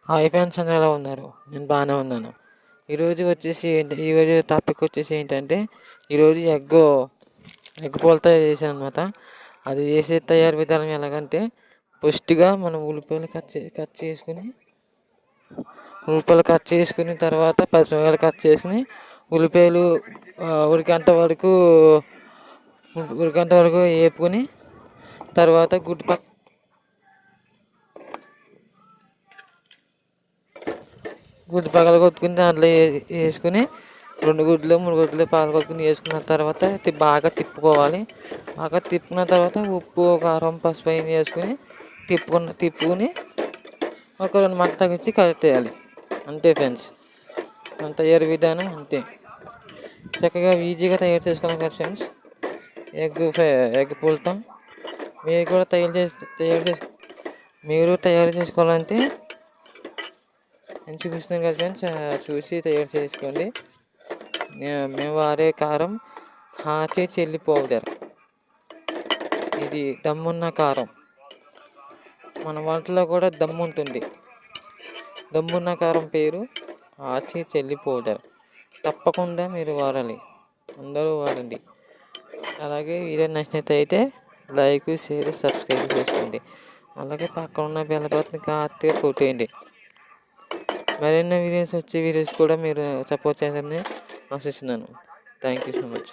Hi friends, అందరూ ఎలా ఉన్నారు? నేను బాగానే ఉన్నాను. ఈరోజు టాపిక్ వచ్చేసి ఏంటంటే, ఈరోజు ఎగ్ పోలతో చేశాను అనమాట. అది చేసే తయారు విధానం ఎలాగంటే, ఫస్ట్గా మనం ఉల్లిపాయలు కట్ చేసుకుని తర్వాత పచ్చిమిరపకాయలు కట్ చేసుకుని ఉల్లిపాయలు ఉడికేంత వరకు వేపుకొని తర్వాత గుడ్డు పగల కొట్టుకుని దాంట్లో వేసుకుని 2 గుడ్లు 3 గుడ్లు పగల కొట్టుకుని వేసుకున్న తర్వాత బాగా తిప్పుకోవాలి. బాగా తిప్పుకున్న తర్వాత ఉప్పు కారం పసుపు అయిన వేసుకుని తిప్పుకుని ఒక 2 మంటలు తగ్గించి కలిపేయాలి. అంతే ఫ్రెండ్స్, మన తయారు విధానం అంతే. చక్కగా ఈజీగా తయారు చేసుకోవాలి కదా ఫ్రెండ్స్, ఎగ్ పుల్టం. మీరు కూడా తయారు చేసుకోవాలంటే నేను చూపిస్తున్నాను కదా ఫ్రెండ్స్, చూసి తయారు చేసుకోండి. మేము వాడే కారం హాచీ చిల్లీ పౌడర్. ఇది దమ్మున్న కారం. మన వంటలో కూడా దమ్ము ఉంటుంది. దమ్మున్న కారం పేరు హాచీ చిల్లీ పౌడర్. తప్పకుండా మీరు వాడాలి, అందరూ వాడండి. అలాగే వీడియో నచ్చినట్లయితే లైక్ షేర్ సబ్స్క్రైబ్ చేసుకోండి. అలాగే పక్కన ఉన్న బెల్ బటన్ కాస్త కొట్టేయండి. మరిన్ని వీడియోస్ కూడా మీరు సపోర్ట్ చేస్తారని ఆశిస్తున్నాను. Thank you so much.